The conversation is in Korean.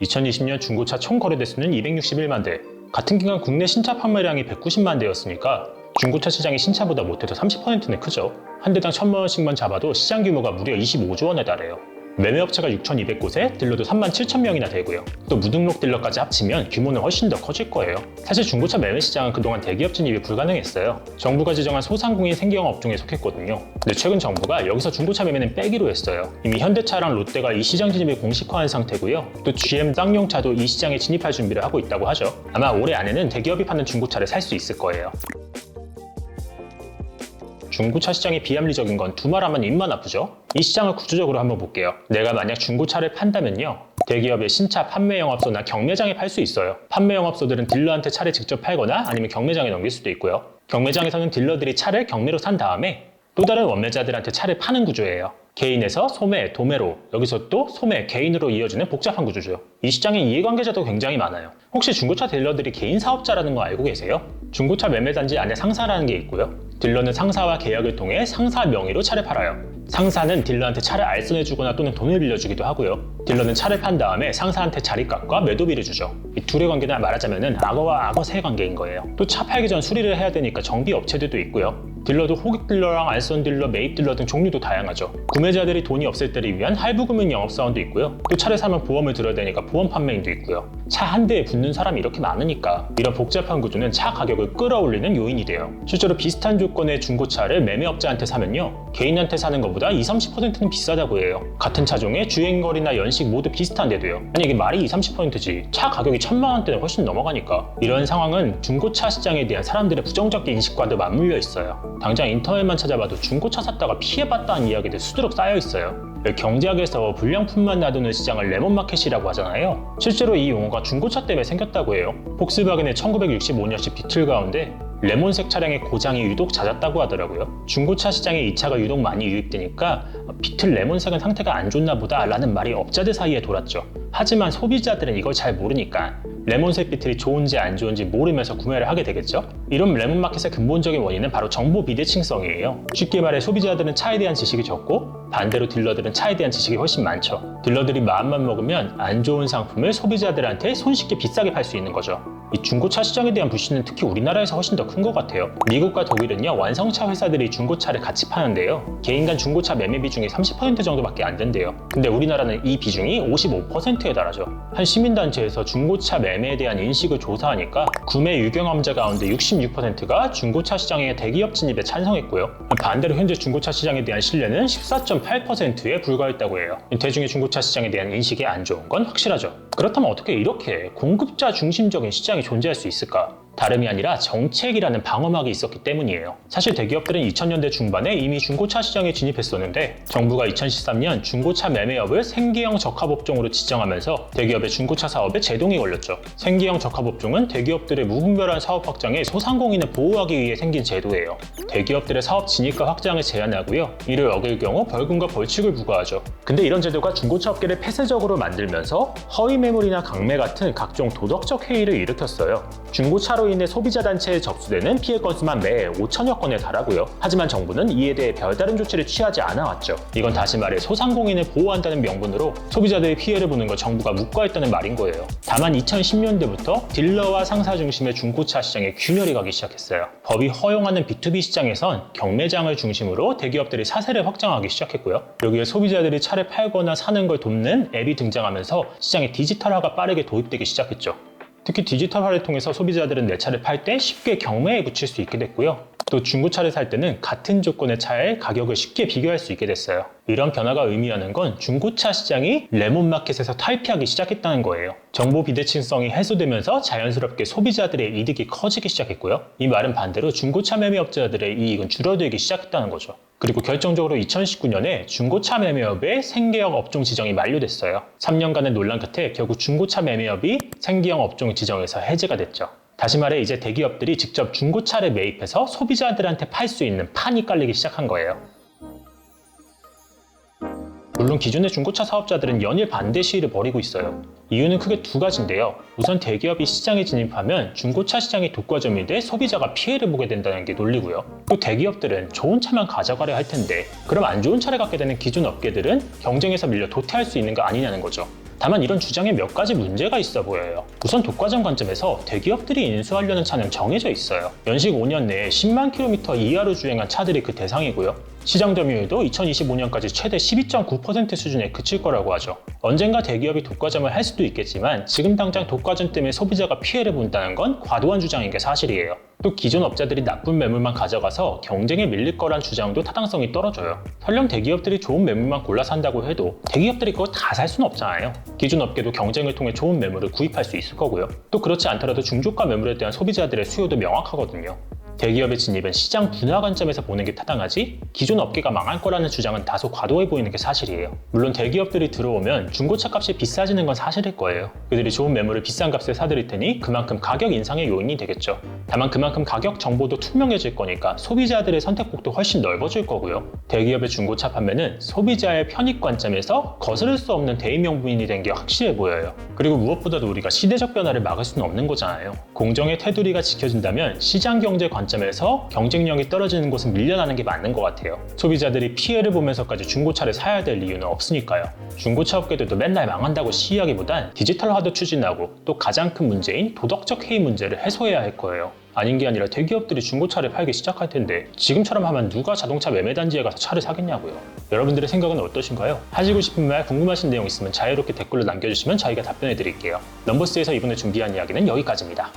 2020년 중고차 총 거래 대수는 261만 대, 같은 기간 국내 신차 판매량이 190만 대였으니까 중고차 시장이 신차보다 못해도 30%는 크죠. 한 대당 1,000만 원씩만 잡아도 시장 규모가 무려 25조 원에 달해요. 매매업체가 6,200곳에 딜러도 37,000명이나 되고요. 또 무등록 딜러까지 합치면 규모는 훨씬 더 커질 거예요. 사실 중고차 매매 시장은 그동안 대기업 진입이 불가능했어요. 정부가 지정한 소상공인 생계형 업종에 속했거든요. 근데 최근 정부가 여기서 중고차 매매는 빼기로 했어요. 이미 현대차랑 롯데가 이 시장 진입을 공식화한 상태고요. 또 GM 쌍용차도 이 시장에 진입할 준비를 하고 있다고 하죠. 아마 올해 안에는 대기업이 파는 중고차를 살 수 있을 거예요. 중고차 시장이 비합리적인 건 두말하면 입만 아프죠? 이 시장을 구조적으로 한번 볼게요. 내가 만약 중고차를 판다면요, 대기업의 신차 판매 영업소나 경매장에 팔 수 있어요. 판매 영업소들은 딜러한테 차를 직접 팔거나 아니면 경매장에 넘길 수도 있고요. 경매장에서는 딜러들이 차를 경매로 산 다음에 또 다른 원매자들한테 차를 파는 구조예요. 개인에서 소매, 도매로, 여기서 또 소매, 개인으로 이어지는 복잡한 구조죠. 이 시장에 이해관계자도 굉장히 많아요. 혹시 중고차 딜러들이 개인 사업자라는 거 알고 계세요? 중고차 매매단지 안에 상사라는 게 있고요. 딜러는 상사와 계약을 통해 상사 명의로 차를 팔아요. 상사는 딜러한테 차를 알선해주거나 또는 돈을 빌려주기도 하고요. 딜러는 차를 판 다음에 상사한테 자리값과 매도비를 주죠. 이 둘의 관계는 말하자면 악어와 악어 사이 관계인 거예요. 또 차 팔기 전 수리를 해야 되니까 정비 업체들도 있고요. 딜러도 호객 딜러랑 알선 딜러, 매입 딜러 등 종류도 다양하죠. 구매자들이 돈이 없을 때를 위한 할부금융 영업사원도 있고요. 또 차를 사면 보험을 들어야 되니까 보험 판매인도 있고요. 차 한 대에 붙는 사람이 이렇게 많으니까 이런 복잡한 구조는 차 가격을 끌어올리는 요인이 돼요. 실제로 비슷한 조건의 중고차를 매매업자한테 사면요, 개인한테 사는 것보다 20-30%는 비싸다고 해요. 같은 차종의 주행거리나 연식 모두 비슷한데도요. 아니 이게 말이 20-30%지 차 가격이 1,000만 원대는 훨씬 넘어가니까. 이런 상황은 중고차 시장에 대한 사람들의 부정적 인식과도 맞물려 있어요. 당장 인터넷만 찾아봐도 중고차 샀다가 피해봤다는 이야기들 수두룩 쌓여 있어요. 경제학에서 불량품만 놔두는 시장을 레몬마켓이라고 하잖아요. 실제로 이 용어가 중고차 때문에 생겼다고 해요. 폭스바겐의 1965년식 비틀 가운데 레몬색 차량의 고장이 유독 잦았다고 하더라고요. 중고차 시장에 이 차가 유독 많이 유입되니까 비틀 레몬색은 상태가 안 좋나 보다 라는 말이 업자들 사이에 돌았죠. 하지만 소비자들은 이걸 잘 모르니까 레몬색 비틀이 좋은지 안 좋은지 모르면서 구매를 하게 되겠죠? 이런 레몬마켓의 근본적인 원인은 바로 정보 비대칭성이에요. 쉽게 말해 소비자들은 차에 대한 지식이 적고 반대로 딜러들은 차에 대한 지식이 훨씬 많죠. 딜러들이 마음만 먹으면 안 좋은 상품을 소비자들한테 손쉽게 비싸게 팔 수 있는 거죠. 이 중고차 시장에 대한 불신은 특히 우리나라에서 훨씬 더 큰 것 같아요. 미국과 독일은요, 완성차 회사들이 중고차를 같이 파는데요, 개인 간 중고차 매매 비중이 30% 정도밖에 안 된대요. 근데 우리나라는 이 비중이 55%에 달하죠. 한 시민단체에서 중고차 매매에 대한 인식을 조사하니까 구매 유경험자 가운데 66%가 중고차 시장의 대기업 진입에 찬성했고요. 반대로 현재 중고차 시장에 대한 신뢰는 14.8%에 불과했다고 해요. 대중의 중고차 시장에 대한 인식이 안 좋은 건 확실하죠. 그렇다면 어떻게 이렇게 공급자 중심적인 시장이 존재할 수 있을까? 다름이 아니라 정책이라는 방어막이 있었기 때문이에요. 사실 대기업들은 2000년대 중반에 이미 중고차 시장에 진입했었는데 정부가 2013년 중고차 매매업을 생계형 적합업종으로 지정하면서 대기업의 중고차 사업에 제동이 걸렸죠. 생계형 적합업종은 대기업들의 무분별한 사업 확장에 소상공인을 보호하기 위해 생긴 제도예요. 대기업들의 사업 진입과 확장을 제한하고요, 이를 어길 경우 벌금과 벌칙을 부과하죠. 근데 이런 제도가 중고차 업계를 폐쇄적으로 만들면서 허위 매물이나 강매 같은 각종 도덕적 해이를 일으켰어요. 중고차로 인해 소비자 단체에 접수되는 피해 건수만 매 5천여 건에 달하고요. 하지만 정부는 이에 대해 별다른 조치를 취하지 않아 왔죠. 이건 다시 말해 소상공인을 보호한다는 명분으로 소비자들의 피해를 보는 걸 정부가 묵과했다는 말인 거예요. 다만 2010년대부터 딜러와 상사 중심의 중고차 시장에 균열이 가기 시작했어요. 법이 허용하는 B2B 시장에선 경매장을 중심으로 대기업들이 사세를 확장하기 시작했고요. 여기에 소비자들이 차를 팔거나 사는 걸 돕는 앱이 등장하면서 시장의 디지털화가 빠르게 도입되기 시작했죠. 특히 디지털화를 통해서 소비자들은 내 차를 팔 때 쉽게 경매에 붙일 수 있게 됐고요. 또 중고차를 살 때는 같은 조건의 차의 가격을 쉽게 비교할 수 있게 됐어요. 이런 변화가 의미하는 건 중고차 시장이 레몬마켓에서 탈피하기 시작했다는 거예요. 정보 비대칭성이 해소되면서 자연스럽게 소비자들의 이득이 커지기 시작했고요. 이 말은 반대로 중고차 매매업자들의 이익은 줄어들기 시작했다는 거죠. 그리고 결정적으로 2019년에 중고차 매매업의 생계형 업종 지정이 만료됐어요. 3년간의 논란 끝에 결국 중고차 매매업이 생계형 업종 지정에서 해제가 됐죠. 다시 말해 이제 대기업들이 직접 중고차를 매입해서 소비자들한테 팔 수 있는 판이 깔리기 시작한 거예요. 물론 기존의 중고차 사업자들은 연일 반대 시위를 벌이고 있어요. 이유는 크게 두 가지인데요. 우선 대기업이 시장에 진입하면 중고차 시장이 독과점이 돼 소비자가 피해를 보게 된다는 게 논리고요. 또 대기업들은 좋은 차만 가져가려 할 텐데 그럼 안 좋은 차를 갖게 되는 기존 업계들은 경쟁에서 밀려 도태할 수 있는 거 아니냐는 거죠. 다만 이런 주장에 몇 가지 문제가 있어 보여요. 우선 독과점 관점에서 대기업들이 인수하려는 차는 정해져 있어요. 연식 5년 내에 10만 킬로미터 이하로 주행한 차들이 그 대상이고요. 시장 점유율도 2025년까지 최대 12.9% 수준에 그칠 거라고 하죠. 언젠가 대기업이 독과점을 할 수도 있겠지만 지금 당장 독과점 때문에 소비자가 피해를 본다는 건 과도한 주장인 게 사실이에요. 또 기존 업자들이 나쁜 매물만 가져가서 경쟁에 밀릴 거란 주장도 타당성이 떨어져요. 설령 대기업들이 좋은 매물만 골라 산다고 해도 대기업들이 그거 다 살 수는 없잖아요. 기존 업계도 경쟁을 통해 좋은 매물을 구입할 수 있을 거고요. 또 그렇지 않더라도 중저가 매물에 대한 소비자들의 수요도 명확하거든요. 대기업의 진입은 시장 분화 관점에서 보는 게 타당하지 기존 업계가 망할 거라는 주장은 다소 과도해 보이는 게 사실이에요. 물론 대기업들이 들어오면 중고차 값이 비싸지는 건 사실일 거예요. 그들이 좋은 매물을 비싼 값에 사들일 테니 그만큼 가격 인상의 요인이 되겠죠. 다만 그만큼 가격 정보도 투명해질 거니까 소비자들의 선택폭도 훨씬 넓어질 거고요. 대기업의 중고차 판매는 소비자의 편익 관점에서 거스를 수 없는 대의명분이 된 게 확실해 보여요. 그리고 무엇보다도 우리가 시대적 변화를 막을 수는 없는 거잖아요. 공정의 테두리가 지켜진다면 시장 경제 관점에서 경쟁력이 떨어지는 곳은 밀려나는 게 맞는 것 같아요. 소비자들이 피해를 보면서까지 중고차를 사야 될 이유는 없으니까요. 중고차 업계들도 맨날 망한다고 시위하기보단 디지털화도 추진하고 또 가장 큰 문제인 도덕적 해이 문제를 해소해야 할 거예요. 아닌 게 아니라 대기업들이 중고차를 팔기 시작할 텐데 지금처럼 하면 누가 자동차 매매단지에 가서 차를 사겠냐고요. 여러분들의 생각은 어떠신가요? 하시고 싶은 말, 궁금하신 내용 있으면 자유롭게 댓글로 남겨주시면 저희가 답변해 드릴게요. 넘버스에서 이번에 준비한 이야기는 여기까지입니다.